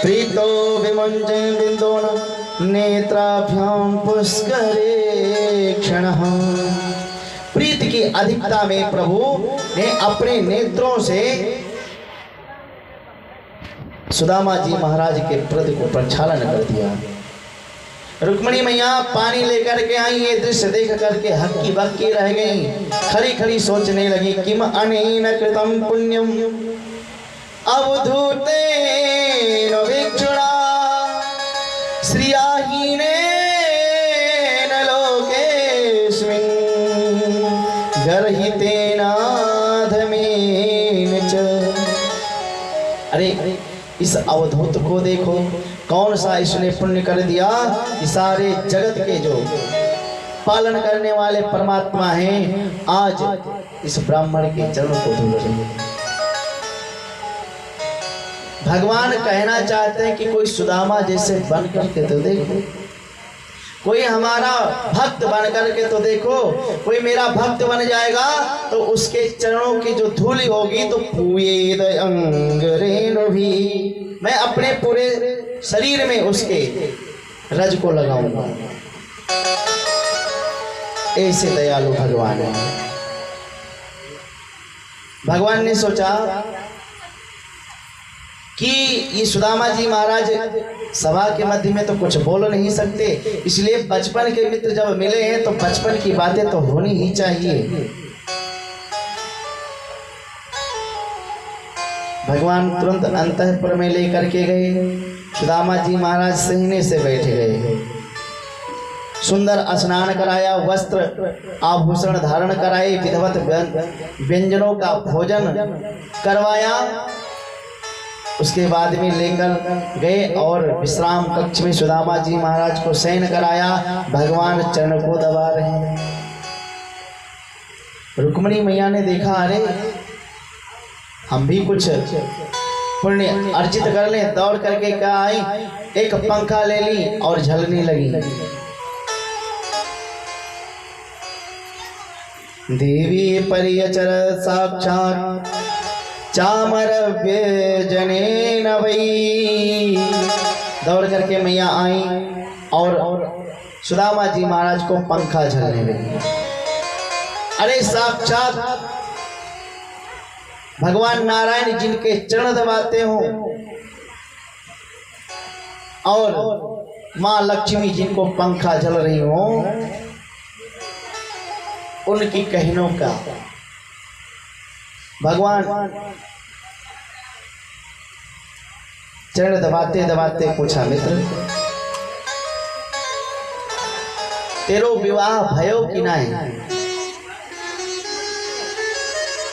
प्रीतो विमुञ्चे बिन्दून् नेत्राभ्यां पुष्करे क्षणः। प्रीत की अधिकता में प्रभु ने अपने नेत्रों से सुदामा जी महाराज के प्रति को प्रक्षालन कर दिया। रुक्मिणी मैया पानी लेकर के आई, ये दृश्य देख करके हक्की बक्की रह गई। खड़ी खड़ी सोचने लगी, किम अनेन कृतम पुण्यम अवधूतेन वीक्षुणा श्रियाहीनेन लोकेस्मिन् गर्हितेनाधमेन च। अरे इस अवधूत को देखो, कौन सा इसने पुण्य कर दिया कि सारे जगत के जो पालन करने वाले परमात्मा हैं, आज इस ब्राह्मण के चरणों को धो रहे हैं। भगवान कहना चाहते हैं कि कोई सुदामा जैसे बन करके तो देखो, कोई हमारा भक्त बन करके तो देखो। कोई मेरा भक्त बन जाएगा तो उसके चरणों की जो धूली होगी तो पूयेद अंगरेणु भी, मैं अपने पूरे शरीर में उसके रज को लगाऊंगा। ऐसे दयालु भगवान है। भगवान ने सोचा कि ये सुदामा जी महाराज सभा के मध्य में तो कुछ बोल नहीं सकते, इसलिए बचपन के मित्र जब मिले हैं तो बचपन की बातें तो होनी ही चाहिए। भगवान तुरंत अंतःपुर में लेकर के गए। सुदामा जी महाराज सीने से बैठ गए, सुंदर स्नान कराया, वस्त्र आभूषण धारण कराए, विधवत व्यंजनों का भोजन करवाया। उसके बाद में लेकर गए और विश्राम कक्ष में सुदामा जी महाराज को शयन कराया। भगवान चरण को दबा रहे हैं। रुक्मिणी मैया ने देखा, अरे हम भी कुछ पुण्य अर्जित कर लें। दौड़ करके क्या आई, एक पंखा ले ली और झलने लगी। देवी परियचर साक्षात चामर व्यजनेन वै। दौड़ करके मैया आई और सुदामा जी महाराज को पंखा झलने लगी। अरे साक्षात भगवान नारायण जिनके चरण दबाते हो और माँ लक्ष्मी जिनको पंखा झल रही हो, उनकी कहनों का भगवान चरण दबाते दबाते पूछा, मित्र तेरो विवाह भयो कि नहीं?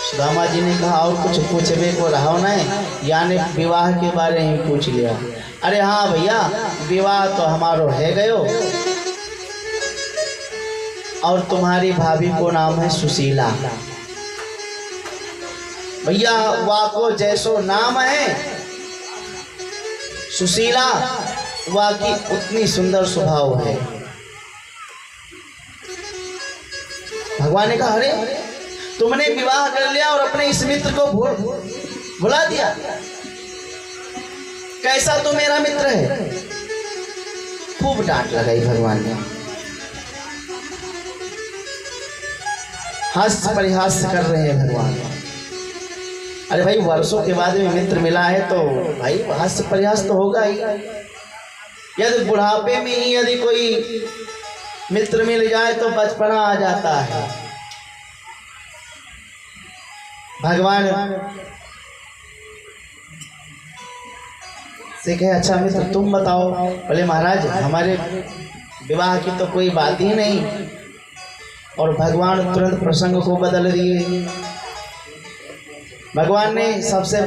सुदामा जी ने कहा, और कुछ पूछबे को रहा नहीं, यानी विवाह के बारे में पूछ लिया। अरे हाँ भैया, विवाह तो हमारो है गयो, और तुम्हारी भाभी को नाम है सुशीला। भैया वाको जैसो नाम है सुशीला, वाकी उतनी सुंदर स्वभाव है। भगवान ने कहा, अरे तुमने विवाह कर लिया और अपने इस मित्र को भुला दिया। कैसा तू मेरा मित्र है? खूब डांट लगाई भगवान ने। हास्य परिहास कर रहे हैं भगवान। अरे भाई, वर्षों के बाद में मित्र मिला है तो भाई हास्य परिहास तो होगा ही। यदि बुढ़ापे में ही यदि कोई मित्र मिल जाए तो बचपना आ जाता है। भगवान से कहे, अच्छा मित्र तुम बताओ। बोले महाराज, हमारे विवाह की तो कोई बात ही नहीं। और भगवान तुरंत प्रसंग को बदल दिए। भगवान ने सबसे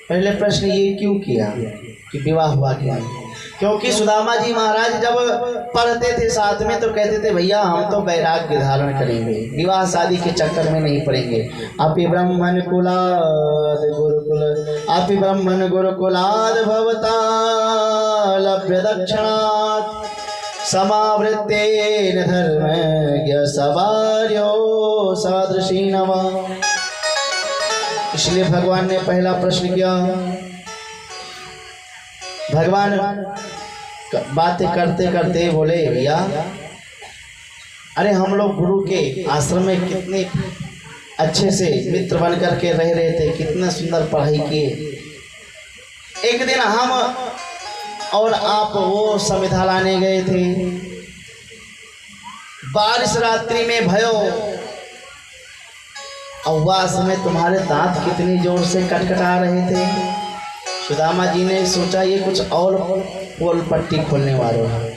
पहले प्रश्न ये क्यों किया कि विवाह हुआ क्या? क्योंकि सुदामा जी महाराज जब पढ़ते थे साथ में तो कहते थे, भैया हम तो वैराग्य धारण करेंगे, विवाह शादी के चक्कर में नहीं पड़ेंगे। अपि ब्रह्मण कुलाद गुरुकुल, अपि ब्रह्मण गुरुकुलाद भवता लभ्य दक्षिणात् समावृत्तेन धर्मज्ञ सवार्यो सदृशी नमः। इसलिए भगवान ने पहला प्रश्न किया भगवान बातें करते करते बोले, भैया अरे हम लोग गुरु के आश्रम में कितने अच्छे से मित्र बन करके रह रहे थे, कितना सुंदर पढ़ाई किए। एक दिन हम और आप वो संविधा लाने गए थे, बारिश रात्रि में भयो, अववास में तुम्हारे दांत कितनी जोर से कटकटा रहे थे। सुदामा जी ने सोचा ये कुछ और पोल पट्टी खोलने वालों है।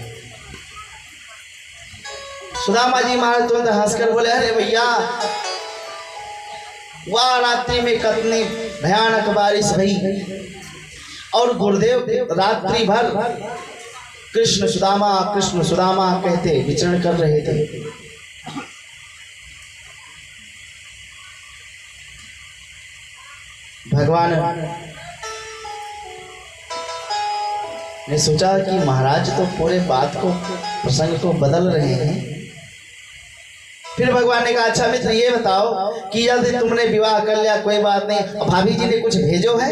सुदामा जी महाराज तुरंत हंसकर बोले, अरे भैया वह रात्रि में कितनी भयानक बारिश भई और गुरुदेव रात्रि भर कृष्ण सुदामा कहते विचरण कर रहे थे। भगवान ने सोचा कि महाराज तो पूरे बात को प्रसंग को बदल रहे हैं। फिर भगवान ने कहा, अच्छा मित्र ये बताओ कि यदि तुमने विवाह कर लिया कोई बात नहीं, भाभी जी ने कुछ भेजो है,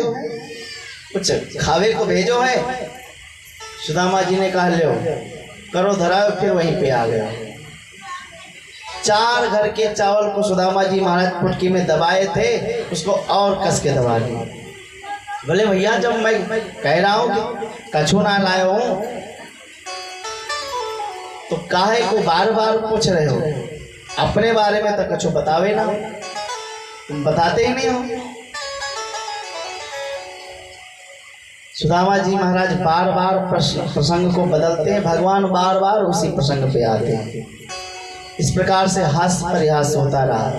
कुछ खावे को भेजो है। सुदामा जी ने कहा, लो करो धराओ। फिर वहीं पे आ गया। 4 घर के चावल को सुदामा जी महाराज पुटकी में दबाए थे, उसको और कस के दबा दिया। बोले भैया जब मैं कह रहा हूं कि कछु ना लाए हूं तो काहे को बार बार पूछ रहे हो? अपने बारे में तो कछु बतावे ना, तुम बताते ही नहीं हो। सुदामा जी महाराज बार बार प्रसंग को बदलते हैं, भगवान बार बार उसी प्रसंग पे आते हैं। इस प्रकार से हास्य परिहास होता रहा।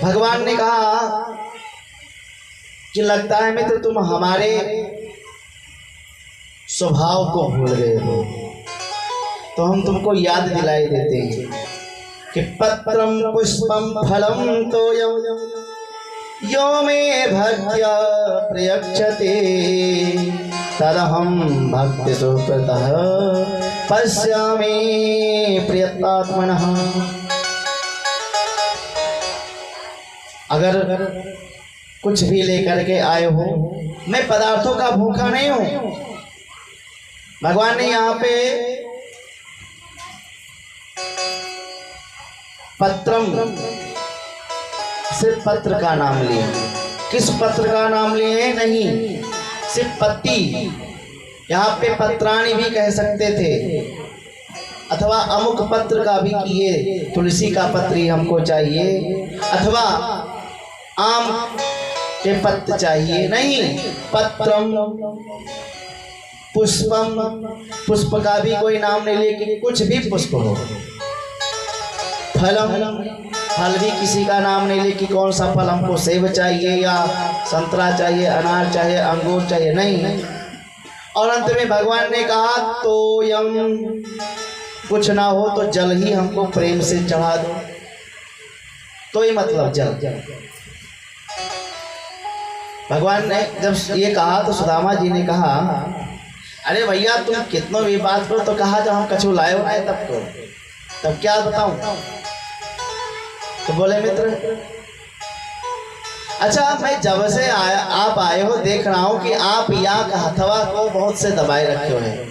भगवान ने कहा कि लगता है मित्र तुम हमारे स्वभाव को भूल गए हो, तो हम तुमको याद दिलाई देते हैं कि पत्रम पुष्पम फलम तोयम यो मे भक्त्या प्रयच्छते तदहं भक्ति सुप्रतः पश्यामि प्रियतात्मनः। अगर कुछ भी लेकर के आए हो, मैं पदार्थों का भूखा नहीं हूं। भगवान ने यहाँ पे पत्रम सिर्फ पत्र का नाम लिए, किस पत्र का नाम लिए नहीं, सिर्फ पत्ती। यहाँ पे पत्राणी भी कह सकते थे, अथवा अमुक पत्र का भी किए, तुलसी का पत्र ही हमको चाहिए, अथवा आम के पत्र चाहिए, नहीं पत्रम पुष्पम, पुष्प का भी कोई नाम नहीं लिए कि कुछ भी पुष्प हो। फलम, फल भी किसी का नाम नहीं ले कि कौन सा फल हमको, सेब चाहिए या संतरा चाहिए, अनार चाहिए, अंगूर चाहिए, नहीं। और अंत में भगवान ने कहा तो यम, कुछ ना हो तो जल ही हमको प्रेम से चढ़ा दो, तो ही मतलब जल। भगवान ने जब ये कहा तो सुदामा जी ने कहा, अरे भैया तुम कितनों भी बात करो, तो कहा जब हम कछु लाए हो आए तब क्या बताऊं। तो बोले मित्र अच्छा मैं जब से आप आए हो देख रहा हूं कि आप यहाँ का हथवा को बहुत से दबाए रखे हुए हैं।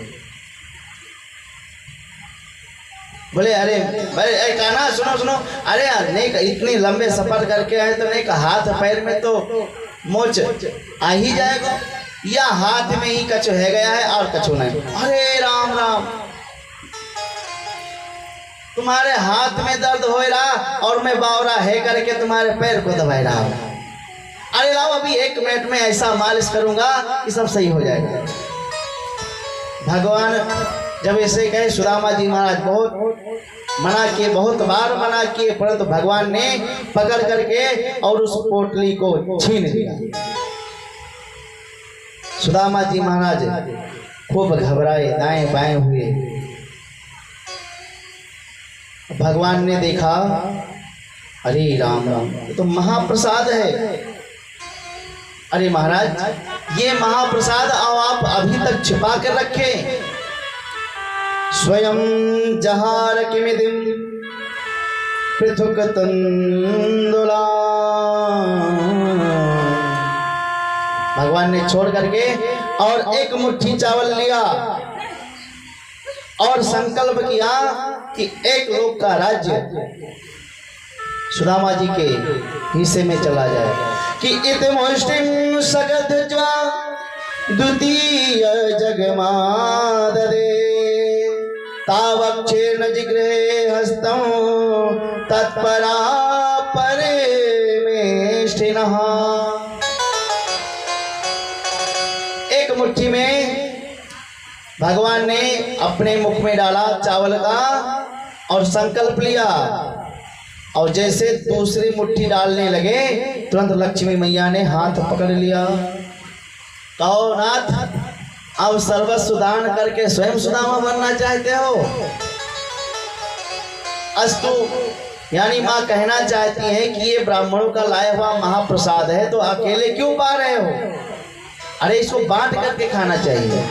बोले अरे भाई कहना सुनो, अरे नहीं इतनी लंबे सफर करके आए तो नहीं का हाथ पैर में तो मोच आ ही जाएगा, या हाथ में ही कछु है गया है और कछु नहीं। अरे राम राम, तुम्हारे हाथ में दर्द हो रहा और मैं बावरा है करके तुम्हारे पैर को दबाए रहा हूं। अरे लाओ अभी 1 मिनट में ऐसा मालिश करूंगा कि सब सही हो जाएगा। भगवान जब ऐसे कहे, सुदामा जी महाराज बहुत मना किए, बहुत बार मना किए, परंतु भगवान ने पकड़ करके और उस पोटली को छीन लिया। सुदामा जी महाराज खूब घबराए, दाएं बाएं हुए। भगवान ने देखा, अरे राम राम, ये तो महाप्रसाद है। अरे महाराज ये महाप्रसाद आप अभी तक छिपा कर रखे, स्वयं जहार किमिदिम पृथुक तंदुला भगवान ने छोड़ करके और एक मुट्ठी चावल लिया और संकल्प किया कि एक लोक का राज्य सुदामा जी के हिस्से में चला जाए कि इतमुष्टिं सगद्ध्वा द्वितीय जगमादरे तावक्षेण जिगृहे हस्तं तत्परा परमेष्ठिनः। एक मुट्ठी में भगवान ने अपने मुख में डाला चावल का और संकल्प लिया और जैसे दूसरी मुट्ठी डालने लगे तुरंत लक्ष्मी मैया ने हाथ पकड़ लिया। कहो नाथ, अब सर्वस्व दान करके स्वयं सुदामा बनना चाहते हो? अस्तु, यानी माँ कहना चाहती है कि ये ब्राह्मणों का लाया हुआ महाप्रसाद है तो अकेले क्यों पा रहे हो? अरे इसको बांट करके खाना चाहिए।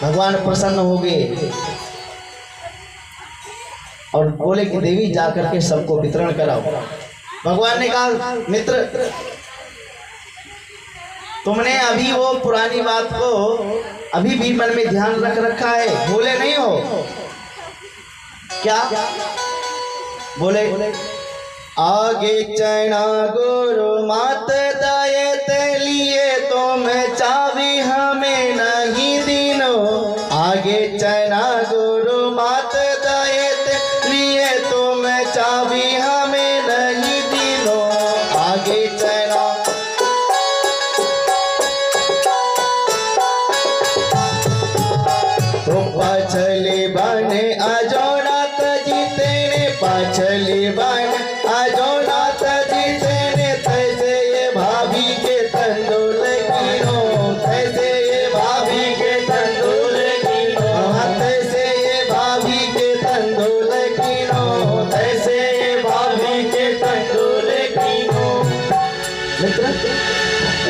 भगवान प्रसन्न हो गए और बोले कि देवी जाकर के सबको वितरण कराओ। भगवान ने कहा मित्र, तुमने अभी वो पुरानी बात को अभी भी मन में ध्यान रख रखा है, भूले नहीं हो क्या? बोले आगे चना गुरु मात दायत लिए तो मैं चाबी हमें नहीं दिनो। आगे चना गुरु मात दायत लिए तो मैं चाबी हमें नहीं दिनो। आगे चना तो पछली बने अजोनाथ जीतने, पछली बने अजोनाथ जीतने। तैसे ये भाभी के तंदूल कीनो, तैसे ये भाभी के तंदूल कीनो, तैसे ये भाभी के तंदूल कीनो, तैसे ये भाभी के तंदूल कीनो। मित्र,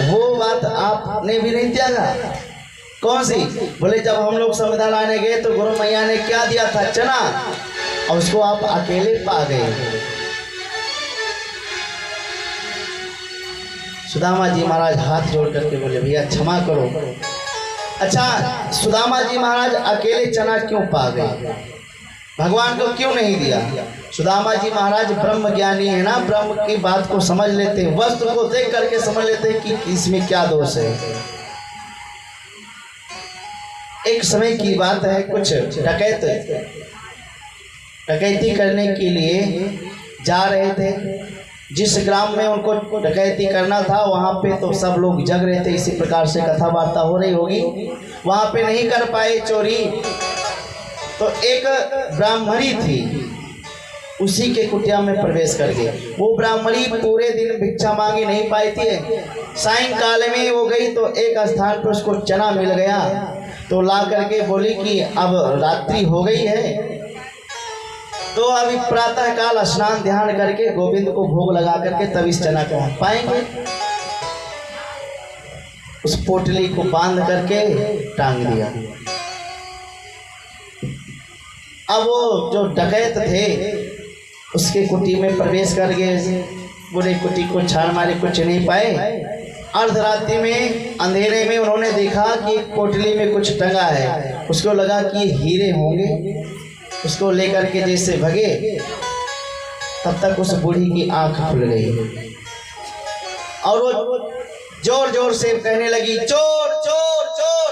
वो बात आपने भी नहीं त्यागा। कौन सी? बोले जब हम लोग संविदा लाने गए तो गुरु मैया ने क्या दिया था? चना, और उसको आप अकेले पा गए। सुदामा जी महाराज हाथ जोड़ करके बोले भैया क्षमा करो। अच्छा, सुदामा जी महाराज अकेले चना क्यों पा गए? भगवान को क्यों नहीं दिया? सुदामा जी महाराज ब्रह्म ज्ञानी है ना, ब्रह्म की बात को समझ लेते हैं, वस्त्र को देख करके समझ लेते हैं कि इसमें क्या दोष है। एक समय की बात है, कुछ डकैती करने के लिए जा रहे थे। जिस ग्राम में उनको डकैती करना था वहाँ पे तो सब लोग जग रहे थे, इसी प्रकार से कथा वार्ता हो रही होगी। वहाँ पे नहीं कर पाए चोरी, तो एक ब्राह्मणी थी, उसी के कुटिया में प्रवेश कर गए। वो ब्राह्मणी पूरे दिन भिक्षा मांगी नहीं पाई थी। सायंकाल में वो गई तो एक स्थान पर उसको चना मिल गया, तो ला करके बोली कि अब रात्रि हो गई है तो अभी प्रातः काल स्नान ध्यान करके गोविंद को भोग लगा करके तब इस चना को हम पाएंगे। उस पोटली को बांध करके टांग दिया। अब वो जो डकैत थे उसके कुटी में प्रवेश कर गए। पूरे कुटी को छान मारे, कुछ नहीं पाए। अर्धरात्रि में अंधेरे में उन्होंने देखा कि पोटली में कुछ टंगा है। उसको लगा कि ये हीरे होंगे, उसको लेकर के जैसे भगे तब तक उस बूढ़ी की आंख खुल गई और वो जोर जोर से कहने लगी चोर चोर चोर।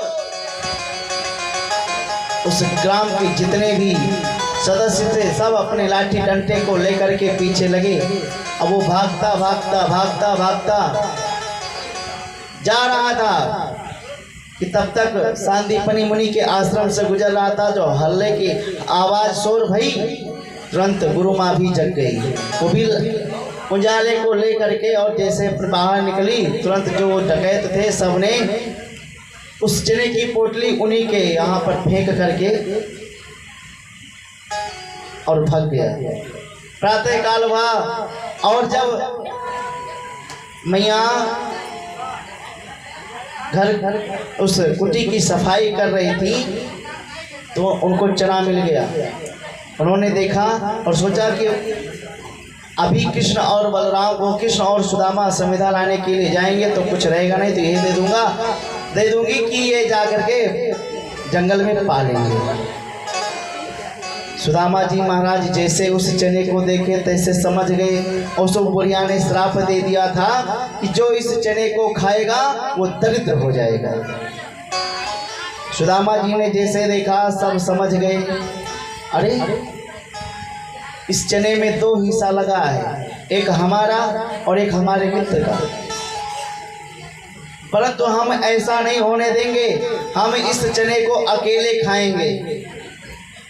उस ग्राम के जितने भी सदस्य थे सब अपने लाठी डंडे को लेकर के पीछे लगे। अब वो भागता भागता भागता भागता जा रहा था कि तब तक सांदीपनी मुनि के आश्रम से गुजर रहा था। जो हल्ले की आवाज शोर भई, तुरंत गुरु माँ भी जग गई। वो भी उजाले को लेकर के और जैसे बाहर निकली, तुरंत जो डकैत थे सबने उस चने की पोटली उन्हीं के यहाँ पर फेंक करके और भाग गया। प्रातः काल हुआ और जब मैया घर उस कुटी की सफाई कर रही थी तो उनको चना मिल गया। उन्होंने देखा और सोचा कि अभी कृष्ण और बलराम को, कृष्ण और सुदामा संविदा लाने के लिए जाएंगे तो कुछ रहेगा नहीं, तो ये दे दूंगी कि ये जा करके जंगल में पा लेंगे। सुदामा जी महाराज जैसे उस चने को देखे तैसे समझ गए, और उस बुढ़िया ने श्राप दे दिया था कि जो इस चने को खाएगा वो दरिद्र हो जाएगा। सुदामा जी ने जैसे देखा सब समझ गए, अरे इस चने में 2 हिस्सा लगा है, एक हमारा और एक हमारे मित्र का, परंतु हम ऐसा नहीं होने देंगे, हम इस चने को अकेले खाएंगे।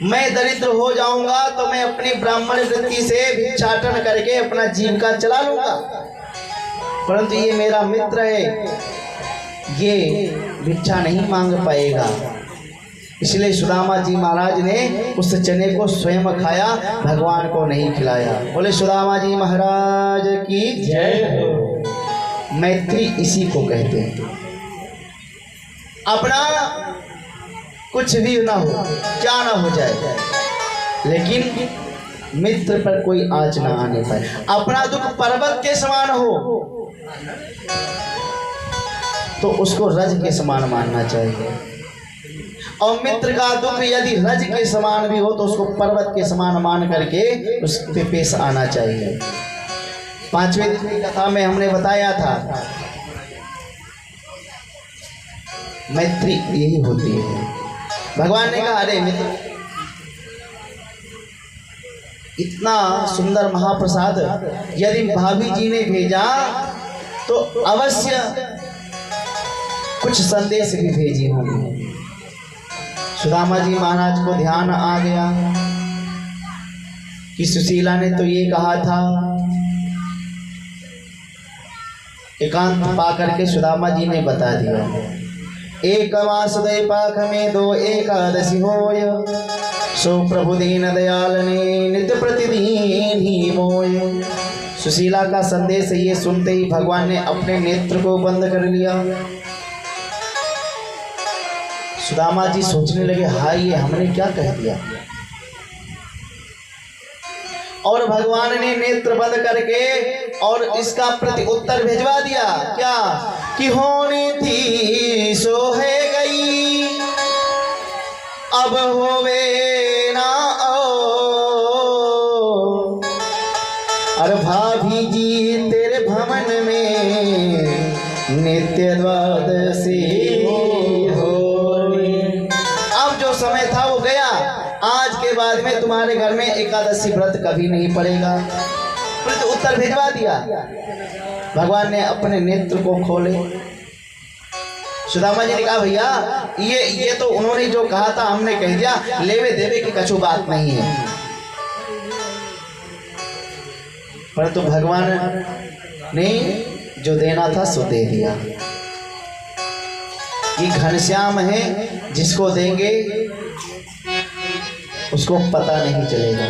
मैं दरिद्र हो जाऊंगा तो मैं अपनी ब्राह्मण वृत्ति से भिक्षाटन करके अपना जीविका चला लूंगा, परंतु ये मेरा मित्र है, ये भिक्षा नहीं मांग पाएगा। इसलिए सुदामा जी महाराज ने उस चने को स्वयं खाया, भगवान को नहीं खिलाया। बोले सुदामा जी महाराज की जय। मैत्री इसी को कहते हैं। अपना कुछ भी ना हो, क्या ना हो जाए, लेकिन मित्र पर कोई आँच ना आने पाए। अपना दुख पर्वत के समान हो तो उसको रज के समान मानना चाहिए, और मित्र का दुख यदि रज के समान भी हो तो उसको पर्वत के समान मान करके उस पे पेश आना चाहिए। 5वें दिन की कथा में हमने बताया था मैत्री यही होती है। भगवान ने कहा, अरे मित्र, इतना सुंदर महाप्रसाद यदि भाभी जी ने भेजा तो अवश्य कुछ संदेश भी भेजी होंगी। सुदामा जी महाराज को ध्यान आ गया कि सुशीला ने तो ये कहा था। एकांत पा करके सुदामा जी ने बता दिया, एक वासुदेव पाख में 2 एकादशी होय, सो प्रभु दीन दयाल ने नित्य प्रतिदिन ही मोय। सुशीला का संदेश ये सुनते ही भगवान ने अपने नेत्र को बंद कर लिया। सुदामा जी सोचने लगे, हाय ये हमने क्या कह दिया, और भगवान ने नेत्र बंद करके और इसका प्रति उत्तर भिजवा दिया। क्या कि होनी थी सो है गई, अब होवे ना और भाभी जी तेरे भवन में नित्य द्वादशी समय था वो गया, आज के बाद में तुम्हारे घर में एकादशी व्रत कभी नहीं पड़ेगा। प्रति उत्तर भिजवा दिया। भगवान ने अपने नेत्र को खोले। सुदामा जी ने कहा, भैया ये तो उन्होंने जो कहा था हमने कह दिया, लेवे देवे की कछु बात नहीं है। परंतु भगवान ने जो देना था सो दे दिया। ये घनश्याम है, जिसको देंगे उसको पता नहीं चलेगा।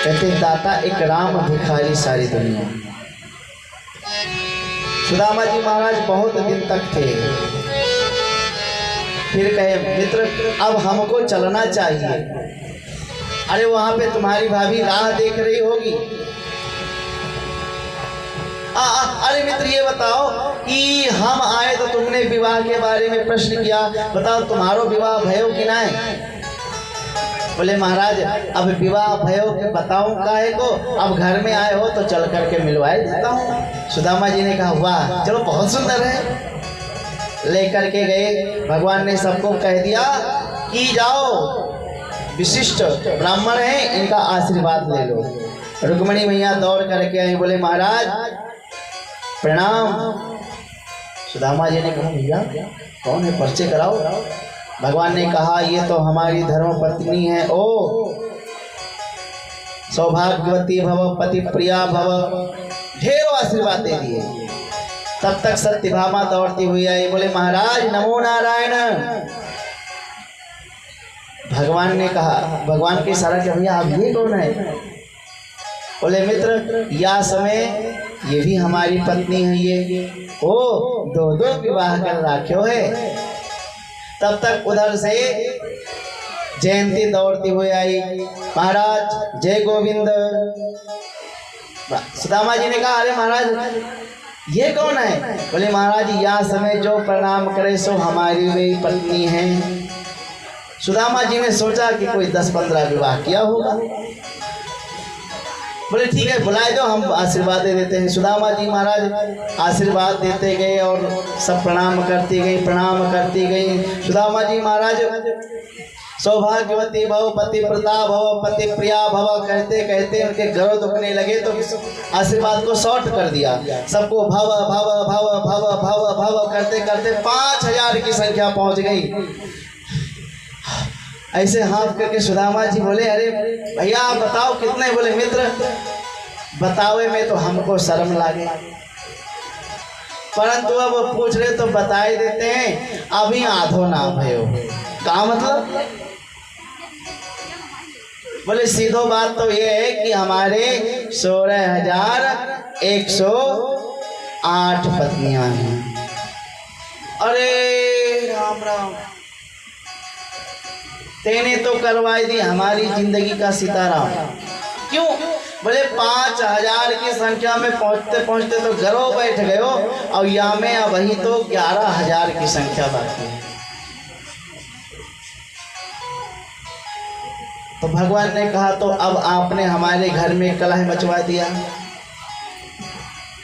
कहते दाता एक राम भिखारी सारी दुनिया। सुदामा जी महाराज बहुत दिन तक थे, फिर कहे, मित्र अब हमको चलना चाहिए। अरे वहां पे तुम्हारी भाभी राह देख रही होगी। अरे मित्र ये बताओ कि हम आए तो तुमने विवाह के बारे में प्रश्न किया, बताओ तुम्हारो विवाह भयो कि ना है? बोले महाराज अब विवाह भयो के बताऊं काहे को, अब घर में आए हो तो चल करके मिलवाए देता हूँ। सुदामा जी ने कहा, वाह चलो बहुत सुंदर है। लेकर के गए, भगवान ने सबको कह दिया कि जाओ विशिष्ट ब्राह्मण है, इनका आशीर्वाद ले लो। रुक्मणी मैया दौड़ करके आई, बोले महाराज प्रणाम। सुदामा जी ने कहा, भैया कौन है, परिचय कराओ। भगवान ने कहा, ये तो हमारी धर्म पत्नी है। ओ सौभाग्यवती भव, पति प्रिया भव, ढेरों आशीर्वाद दे दिए। तब तक सत्यभामा दौड़ती हुई आई, बोले महाराज नमो नारायण। भगवान ने कहा, भगवान के इशारा किया, भैया आप ये कौन है? बोले मित्र या समय ये भी हमारी पत्नी है, ये ओ 2 विवाह कर राख्यो है। तब तक उधर से जयंती दौड़ती हुई आई, महाराज जय गोविंद। सुदामा जी ने कहा अरे महाराज ये कौन है? बोले महाराज यह समय जो प्रणाम करे सो हमारी वे पत्नी है। सुदामा जी ने सोचा कि कोई 10-15 विवाह किया होगा। बोले ठीक है बुलाए दो, हम आशीर्वाद दे देते हैं। सुदामा जी महाराज आशीर्वाद देते गए और सब प्रणाम करती गई। सुदामा जी महाराज सौभाग्यवती भव, पति प्रता भव, पति प्रिया भव कहते कहते उनके गर्व दुखने लगे तो आशीर्वाद को शॉर्ट कर दिया। सबको भव भव भव भव भव भव करते करते 5000 की संख्या पहुंच गई। ऐसे हाथ करके सुदामा जी बोले अरे भैया आप बताओ कितने? बोले मित्र बतावे में तो हमको शर्म लागे, परंतु अब पूछ रहे तो बता ही देते हैं। अभी आधो ना भयो। क्या मतलब? बोले सीधो बात तो ये है कि हमारे 16,108 पत्नियां हैं। अरे राम राम, तेने तो करवाई दी हमारी जिंदगी का सितारा। क्यों? बोले 5000 की संख्या में पहुंचते पहुंचते तो घरों बैठ गए हो और यहाँ में वही तो 11,000 की संख्या बाकी है। तो भगवान ने कहा तो अब आपने हमारे घर में कलह मचवा दिया,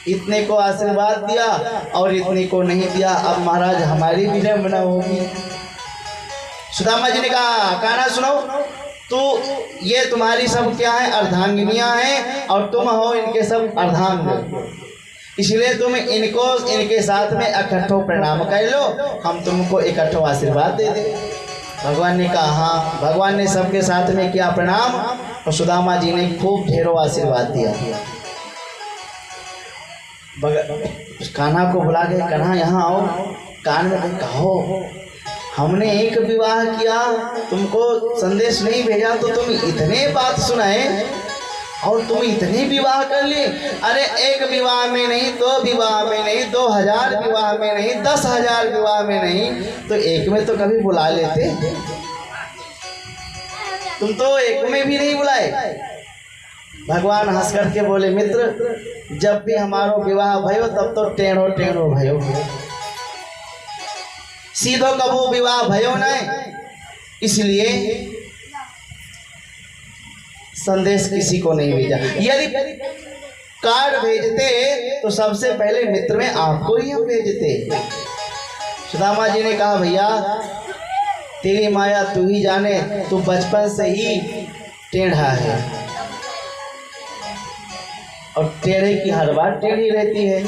इतने को आशीर्वाद दिया और इतने को नहीं दिया, अब महाराज हमारी विडंबना होगी। सुदामा जी ने कहा कहना सुनो, तो ये तुम्हारी सब क्या है? अर्धांगिनियां हैं और तुम हो इनके सब अर्धांग, इसलिए तुम इनको इनके साथ में इकट्ठो प्रणाम कर लो, हम तुमको इकट्ठो आशीर्वाद दे दे। भगवान ने कहा हाँ। भगवान ने सबके साथ में किया प्रणाम और सुदामा जी ने खूब ढेरों आशीर्वाद दिया। कान्हा को बुला के कान्हा यहाँ आओ, कान में कहो हमने एक विवाह किया, तुमको संदेश नहीं भेजा तो तुम इतने बात सुनाए और तुम इतने विवाह कर लिए। अरे एक विवाह में नहीं, 2 विवाह में नहीं, 2000 विवाह में नहीं, 10,000 विवाह में नहीं, तो एक में तो कभी बुला लेते। तुम तो एक में भी नहीं बुलाए। भगवान हंस करके बोले मित्र जब भी हमारो विवाह भयो तब तो टेढ़ो टेढ़ो भयो, सीधो कबू विवाह भयो न, इसलिए संदेश किसी को नहीं भेजा। यदि कार्ड भेजते तो सबसे पहले मित्र में आपको ही हम भेजते। सुदामा जी ने कहा भैया तेरी माया तू ही जाने, तू बचपन से ही टेढ़ा है और टेढ़े की हर बार टेढ़ी रहती है।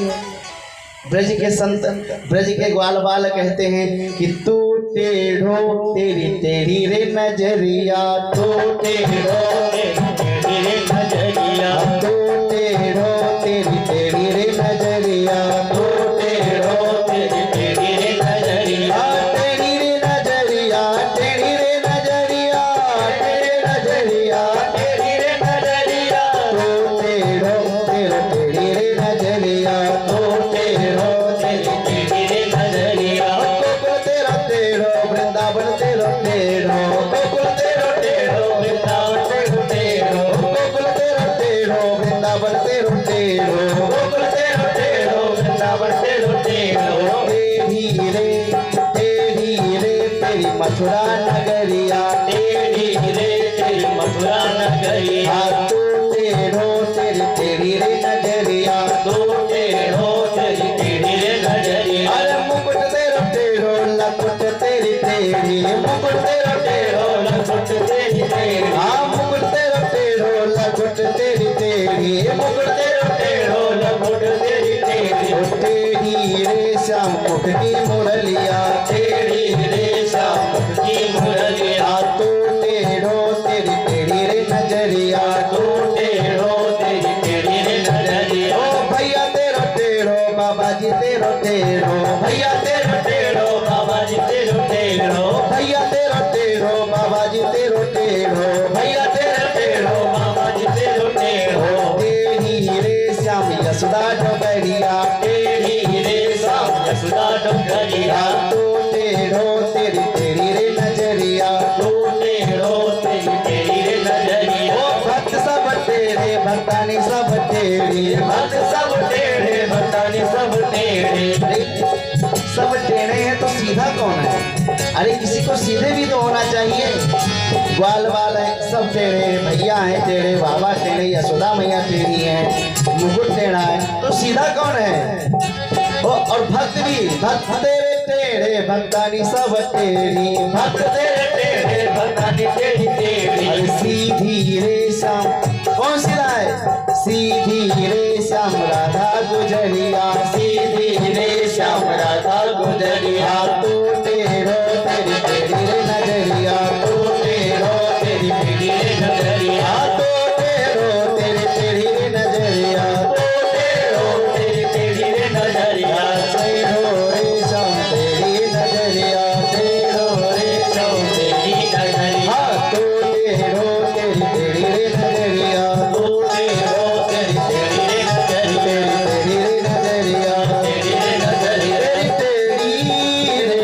ब्रज के संत, ब्रज के ग्वाल बाल कहते हैं कि तू टेढ़ो तेरी टेढ़ी रे नजरिया, तू टेढ़ो तेरी रे नजरिया, तू टेढ़ो तेरी टेढ़ी रे नजरिया, तू टेढ़ो तेरी टेढ़ी रे नजरिया, टेढ़ी रे नजरिया, टेढ़ी रे नजरिया, टेढ़ी नजरिया, टेढ़ी रे नजरिया, तू टेढ़ो तेरी टेढ़ी रे नजरिया, तू टेढ़ो तेरी टेढ़ी रे नजरिया। गोकुल तेरा टेढ़ो वृंदावन तेरा टेढ़ो, गोकुल तेरा टेढ़ो वृंदावन तेरा टेढ़ो, गोकुल तेरा टेढ़ो वृंदावन तेरा टेढ़ो, गोकुल तेरा टेढ़ो वृंदावन तेरा टेढ़ो। टेढ़ी रे तेरी मथुरा नगरिया, टेढ़ी रे तेरी मथुरा नगरिया, तू टेढ़ो तेरी टेढ़ी रे नजरिया, तू टेढ़ो तेरी टेढ़ी रे नजरिया। अरे मुकुट तेरा टेढ़ो लकुट तेरी टेढ़ी, मुकुट तेरा टेढ़ो लकुट तेरी टेढ़ी, हाँ मुकुट तेरा टेढ़ो लकुट तेरी टेढ़ी, मुकुट तेरा टेढ़ो लकुट तेरी टेढ़ी। टेढ़ी रे श्याम मुख की मुरलिया, टेढ़ी रे श्याम मुख की मुरलिया, तू टेढ़ो तेरी टेढ़ी रे नजरिया, तू टेढ़ो तेरी टेढ़ी रे नजरिया। ओ भैया तेरा टेढ़ो बाबा जी तेरा टेढ़ो, भैया तेरा टेढ़ो बाबा जी तेरा टेढ़ो, भैया तेरा टेढ़ो बाबा जी तेरा टेढ़ो, भैया तेरा टेढ़ो बाबा जी तेरा टेढ़ो। टेढ़ी रे श्याम यशोदा डोगरिया, टेढ़ी रे श्याम यशोदा डोगरिया, तू टेढ़ो तेरी टेढ़ी रे नजरिया, तू टेढ़ो भक्तानी सब टेढ़े, भक्त सब टेढ़े, भक्तानी सब टेढ़े। अरे सब टेढ़े हैं तो सीधा कौन है? अरे किसी को सीधे भी तो होना चाहिए। ग्वाल वाल है सब टेढ़े, भैया है टेढ़े, बाबा टेढ़े, यशोदा मैया टेढ़ी है, मुकुट टेढ़ा है, तो सीधा कौन है? और भक्त भी, भक्त तेरे टेढ़े भक्तानी सब टेढ़ी, भक्त तेरे टेढ़े, भक्तानी तेरी टेढ़ी। अरे सीधी रे श्याम, कौन सीधा है? सीधी रे श्याम राधा गुजरिया, सीधी रे श्याम राधा गुजरिया। तू टेढ़ो तेरी टेढ़ी रे नजरिया, तू टेढ़ो तेरी टेढ़ी रे नजरिया। तू टेढ़ो तेरी टेढ़ी रे नजरिया, तू टेढ़ो तेरी टेढ़ी रे नजरिया। टेढ़ो रे श्याम तेरी नजरिया, टेढ़ो रे श्याम तेरी नजरिया। तू टेढ़ो तेरी टेढ़ी रे नजरिया, तू टेढ़ो तेरी टेढ़ी रे नजरिया। तेरी रे नजरिया, तेरी रे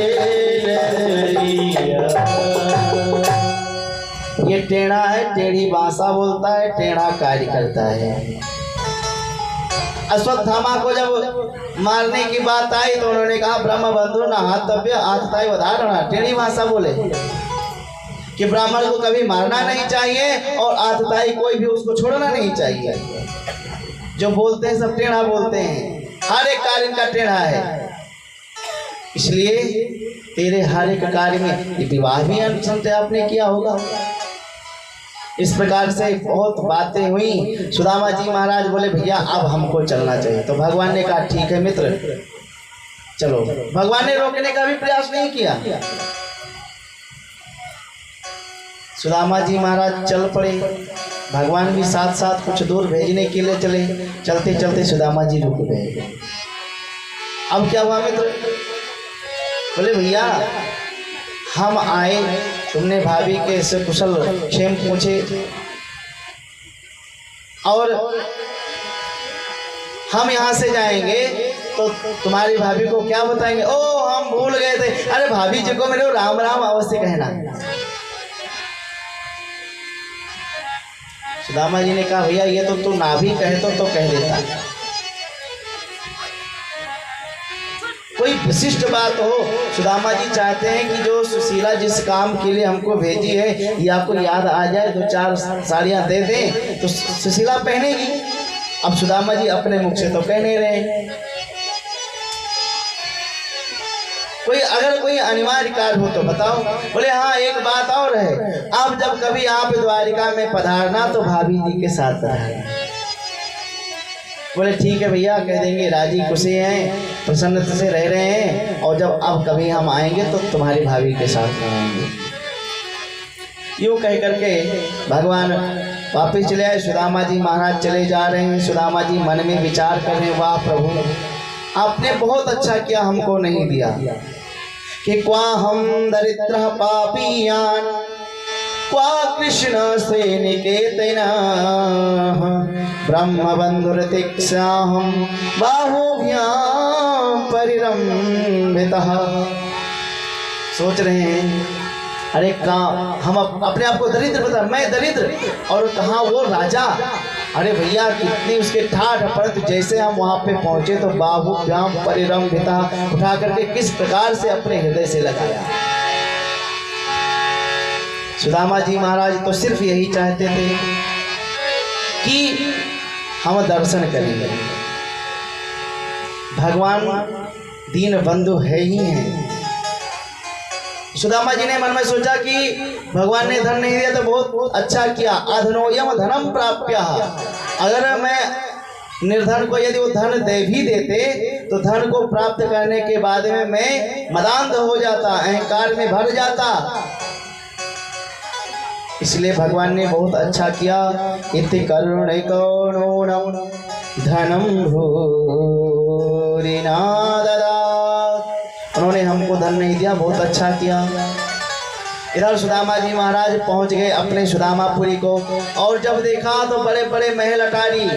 नजरिया। ये टेढ़ा है, टेढ़ी भाषा बोलता है, टेढ़ा कार्य करता है। अश्वत्थामा को जब मारने की बात आई तो उन्होंने कहा ब्रह्म बंधु न हातव्य आतताई वधारणा, टेढ़ी भाषा बोले कि ब्राह्मण को कभी मारना नहीं चाहिए और आतताई कोई भी उसको छोड़ना नहीं चाहिए। जो बोलते हैं सब टेढ़ा बोलते हैं, हर एक कार्य इनका टेढ़ा है। इसलिए तेरे हर एक कार्य में, ये विवाह भी सुनते आपने किया होगा। इस प्रकार से बहुत बातें हुई। सुदामा जी महाराज बोले भैया अब हमको चलना चाहिए। तो भगवान ने कहा ठीक है मित्र चलो। भगवान ने रोकने का भी प्रयास नहीं किया। सुदामा जी महाराज चल पड़े, भगवान भी साथ साथ कुछ दूर भेजने के लिए चले। चलते चलते सुदामा जी रुक गए। अब क्या हुआ मित्र? बोले भैया हम आए, तुमने भाभी के से कुशल क्षेम पूछे और हम यहाँ से जाएंगे तो तुम्हारी भाभी को क्या बताएंगे? ओ हम भूल गए थे। अरे भाभी जी को मेरे राम राम अवश्य कहना। सुदामा जी ने कहा भैया ये तो तू ना भी कहे तो कह देता। कोई विशिष्ट बात हो, सुदामा जी चाहते हैं कि जो सुशीला जिस काम के लिए हमको भेजी है ये आपको याद आ जाए, दो चार साड़ियाँ दे दें तो सुशीला पहनेगी। अब सुदामा जी अपने मुख से तो कह नहीं रहे। अगर कोई अनिवार्य कार्य हो तो बताओ। बोले हाँ एक बात और है, अब जब कभी आप द्वारिका में पधारना तो भाभी जी के साथ रहना। बोले ठीक है भैया कह देंगे, राजी खुशी हैं, प्रसन्नता से रह रहे हैं और जब अब कभी हम आएंगे तो तुम्हारी भाभी के साथ रहेंगे। यूँ कह करके भगवान वापिस चले आए। सुदामा जी महाराज चले जा रहे हैं। सुदामा जी मन में विचार कर रहे हैं वाह प्रभु आपने बहुत अच्छा किया, हमको नहीं दिया कि क्वा हम दरिद्र पापियान क्वा कृष्ण से निकेतना ब्रह्म बंधुरतिक्षाहम बाहुभ्याम परिरंभितः। सोच रहे हैं अरे कहाँ हम अपने आप को दरिद्र बता, मैं दरिद्र और कहाँ वो राजा। अरे भैया कितनी उसके ठाठ परंतु जैसे हम वहाँ पे पहुँचे तो बाहुभ्याम परिरंभितः उठा करके किस प्रकार से अपने हृदय से लगाया। सुदामा जी महाराज तो सिर्फ यही चाहते थे कि हम दर्शन करेंगे। भगवान दीन बंधु है ही हैं। सुदामा जी ने मन में सोचा कि भगवान ने धन नहीं दिया तो बहुत अच्छा किया। अधनोयम धनम प्राप्य, अगर मैं निर्धन को यदि वो धन दे भी देते तो धन को प्राप्त करने के बाद में मैं मदान्ध हो जाता, अहंकार में भर जाता। इसलिए भगवान ने बहुत अच्छा किया। इति करुणे कौणोणम धनम भूरिना ददात, उन्होंने हमको धन नहीं दिया, बहुत अच्छा किया। इधर सुदामा जी महाराज पहुंच गए अपने सुदामापुरी को और जब देखा तो बड़े बड़े महल अटारी।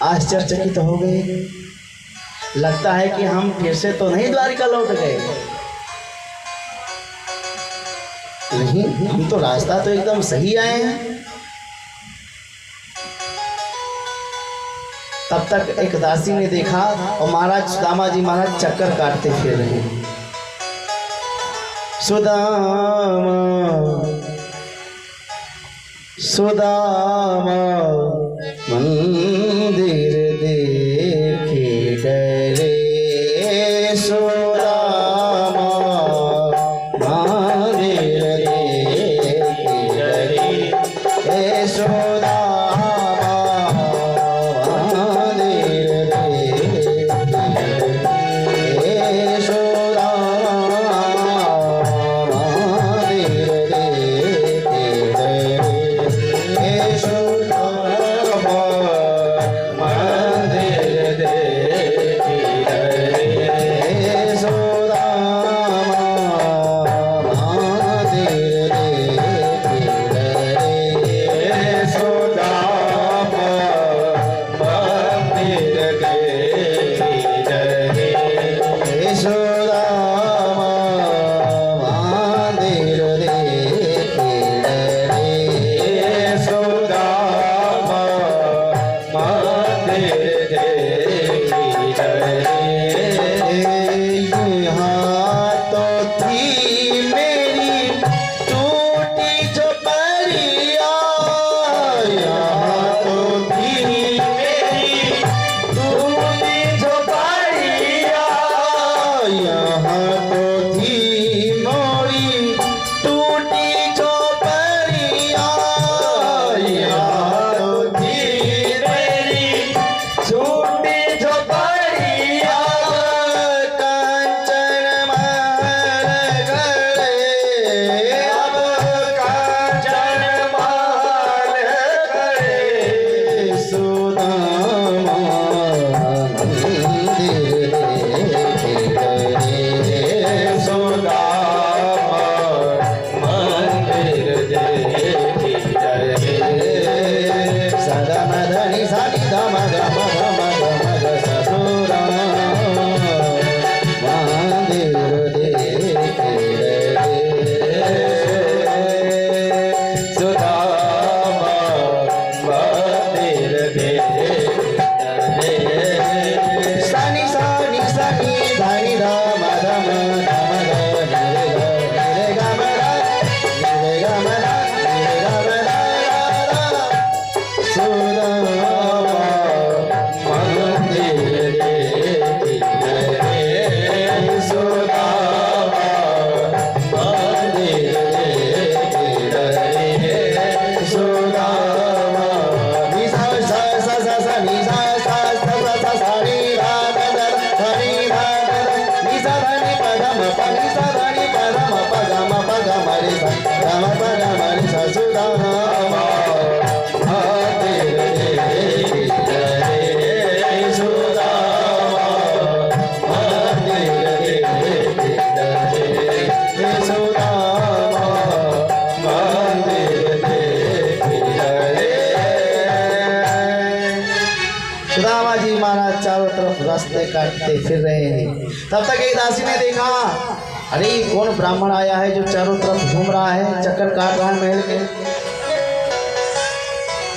आश्चर्यचकित तो हो गए, लगता है कि हम फिर से तो नहीं द्वारिका लौट गए। नहीं, हम तो रास्ता तो एकदम सही आए हैं। तब तक एक दासी ने देखा और महाराज सुदामा जी महाराज चक्कर काटते फिर रहे हैं। सुदामा सुदामा मंदिर देखे डरे, सुदामा मंदिर देखे डरे, हे सुदामा मंदिर देखे डरे, हे सुदामा मंदिर देखे डरे, हे सुदामा मंदिर देखे डरे, हे सुदामा मंदिर देखे डरे, हे सुदामा मंदिर देखे डरे, हे सुदामा मंदिर देखे डरे, हे सुदामा मंदिर देखे डरे। यहाँ तो थी मेरी टूटी झोपड़िया, यहाँ तो थी मेरी टूटी झोपड़िया, यहाँ तो थी मोरी टूटी झोपड़िया, यहाँ तो थी मेरी टूटी झोपड़िया, कांचन महल गए, अब कांचन महल गए, सुदामा मंदिर देखे डरे, सुदामा मंदिर देखे डरे, सदा मदनि सानि धम गम गम गम ग ससुरामा मंदिर देखे डरे, सुदामा मंदिर देखे डरे, सानि सानि सानि धनि धम धम धम ग निरे ग निरे ग म ग निरे ग म ग निरे ग म ग रा, सुदामा मंदिर देखे डरे, सुदामा मंदिर देखे डरे, सुदामा नि सा सा सा सा सा नि सा सा सा सा सा सा नि रा ग ग ध नि रा ग ध नि सा ध नि प ध म प नि सा ध नि प ध म प ग म प ग म रे सा ग म प ग म रे सा, सुदामा मंदिर देखे डरे, सुदामा मंदिर देखे डरे, हे सुदामा मंदिर देखे डरे। सुदामा जी महाराज चारों तरफ रास्ते काटते फिर रहे हैं। तब तक एक दासी ने देखा, अरे ये कौन ब्राह्मण आया है जो चारों तरफ घूम रहा है, चक्कर काट रहा है महल के।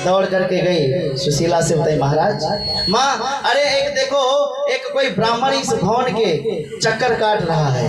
दौड़ करके गई, सुशीला से बताई, महाराज माँ, अरे एक देखो, एक कोई ब्राह्मण इस भवन के चक्कर काट रहा है।